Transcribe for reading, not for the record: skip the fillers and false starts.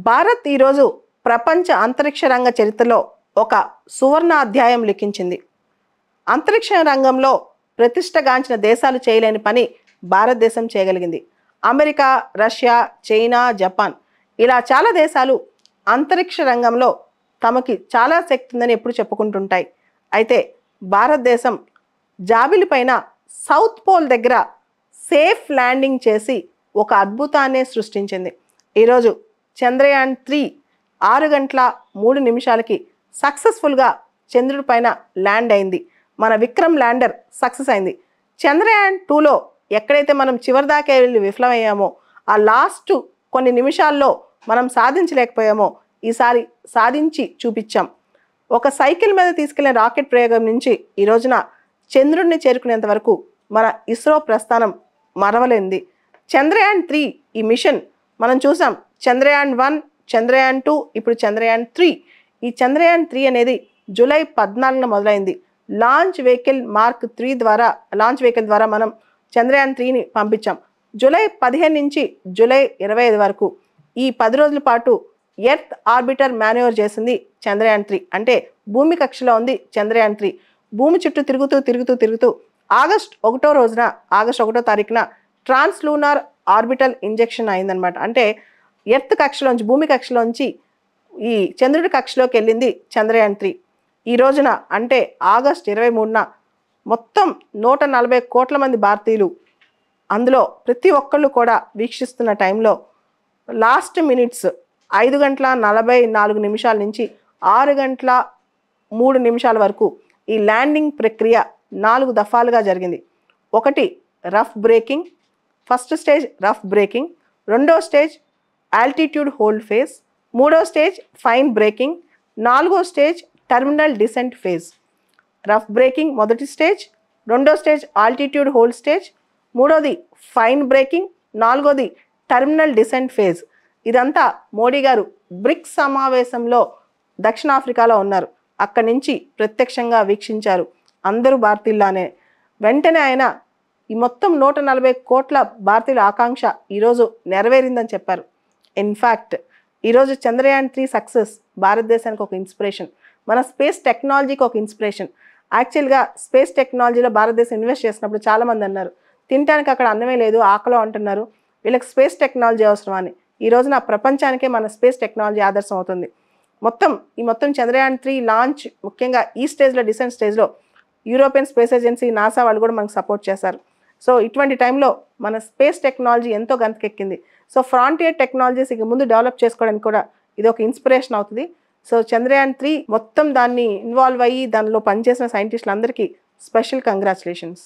భారత్ ఈరోజు ప్రపంచ అంతరిక్ష రంగ చరిత్రలో ఒక సువర్ణ అధ్యాయం లిఖించింది. అంతరిక్ష రంగంలో ప్రతిష్టగాంచిన దేశాలు చేయలేని పని భారతదేశం చేయగలిగింది. అమెరికా, రష్యా, చైనా, జపాన్ ఇలా చాలా దేశాలు అంతరిక్ష రంగంలో తమకి చాలా శక్తి ఉందని ఎప్పుడు చెప్పుకుంటుంటాయి. అయితే భారతదేశం జాబిలి పైన సౌత్ పోల్ దగ్గర సేఫ్ ల్యాండింగ్ చేసి ఒక అద్భుతాన్నే సృష్టించింది. ఈరోజు చంద్రయాన్ 3 6 గంటల 3 నిమిషాలకి సక్సెస్ఫుల్గా చంద్రుడి పైన ల్యాండ్ అయింది. మన విక్రమ్ ల్యాండర్ సక్సెస్ అయింది. చంద్రయాన్ 2లో ఎక్కడైతే మనం చివరిదాకా వెళ్ళి విఫలమయ్యామో, ఆ లాస్ట్ కొన్ని నిమిషాల్లో మనం సాధించలేకపోయామో ఈసారి సాధించి చూపించాం. ఒక సైకిల్ మీద తీసుకెళ్లిన రాకెట్ ప్రయోగం నుంచి ఈ రోజున చంద్రుడిని చేరుకునేంత వరకు మన ఇస్రో ప్రస్థానం మరవలేనిది. చంద్రయాన్ 3 ఈ మిషన్ మనం చూసాం. చంద్రయాన్ 1, చంద్రయాన్ 2, ఇప్పుడు చంద్రయాన్ 3. ఈ చంద్రయాన్ 3 అనేది జూలై 14న మొదలైంది. లాంచ్ వెహికల్ మార్క్ 3 ద్వారా మనం చంద్రయాన్ 3ని పంపించాం. జూలై 15 నుంచి జూలై 25 వరకు ఈ 10 రోజుల పాటు ఎర్త్ ఆర్బిటర్ మాన్యూవర్ చేసింది చంద్రయాన్ 3. అంటే భూమి కక్షలో ఉంది చంద్రయాన్ 3. భూమి చుట్టూ తిరుగుతూ ఆగస్ట్ 1వ తారీఖున ట్రాన్స్లూనార్ ఆర్బిటల్ ఇంజెక్షన్ అయిందనమాట. అంటే ఎర్త్ కక్షలోంచి, భూమి కక్షలోంచి ఈ చంద్రుడి కక్షలోకి వెళ్ళింది చంద్రయాన్ 3. ఈ రోజున అంటే ఆగస్ట్ 23న మొత్తం 140 కోట్ల మంది భారతీయులు అందులో ప్రతి ఒక్కళ్ళు కూడా వీక్షిస్తున్న టైంలో లాస్ట్ మినిట్స్ 5 గంటల 44 నిమిషాల నుంచి 6 గంటల 3 నిమిషాల వరకు ఈ ల్యాండింగ్ ప్రక్రియ 4 దఫాలుగా జరిగింది. ఒకటి rough braking, first stage rough braking, రెండో స్టేజ్ ఆల్టిట్యూడ్ హోల్డ్ ఫేజ్, మూడో స్టేజ్ ఫైన్ బ్రేకింగ్, నాలుగో stage terminal descent phase. Rough braking మొదటి స్టేజ్, రెండో స్టేజ్ ఆల్టిట్యూడ్ హోల్డ్ స్టేజ్, మూడోది ఫైన్ బ్రేకింగ్, నాలుగోది టెర్మినల్ డిసెంట్ ఫేజ్. ఇదంతా మోడీ గారు బ్రిక్స్ సమావేశంలో దక్షిణాఫ్రికాలో ఉన్నారు. అక్కడి నుంచి ప్రత్యక్షంగా వీక్షించారు అందరూ భారతీయుల్లానే. వెంటనే ఆయన ఈ మొత్తం 140 కోట్ల భారతీయుల ఆకాంక్ష ఈరోజు నెరవేరిందని చెప్పారు. ఇన్ఫ్యాక్ట్ ఈరోజు చంద్రయాన్ 3 సక్సెస్ భారతదేశానికి ఒక ఇన్స్పిరేషన్, మన స్పేస్ టెక్నాలజీకి ఒక ఇన్స్పిరేషన్. యాక్చువల్గా స్పేస్ టెక్నాలజీలో భారతదేశం ఇన్వెస్ట్ చేసినప్పుడు చాలామంది అన్నారు, తినడానికి అక్కడ అన్నమే లేదు, ఆకలో అంటున్నారు, వీళ్ళకి స్పేస్ టెక్నాలజీ అవసరం అని. ఈ రోజున ప్రపంచానికే మన స్పేస్ టెక్నాలజీ ఆదర్శం అవుతుంది. మొత్తం చంద్రయాన్ 3 లాంచ్, ముఖ్యంగా ఈ స్టేజ్లో, డిసెంట్ స్టేజ్లో యూరోపియన్ స్పేస్ ఏజెన్సీ, నాసా వాళ్ళు కూడా మనకు సపోర్ట్ చేశారు. సో ఇటువంటి టైంలో మన స్పేస్ టెక్నాలజీ ఎంతో గంతకెక్కింది. సో ఫ్రాంటియర్ టెక్నాలజీస్ ఇక ముందు డెవలప్ చేసుకోవడానికి కూడా ఇది ఒక ఇన్స్పిరేషన్ అవుతుంది. సో చంద్రయాన్ 3 మొత్తం దాన్ని ఇన్వాల్వ్ అయ్యి దానిలో పనిచేసిన సైంటిస్టులందరికీ స్పెషల్ కంగ్రాచులేషన్స్.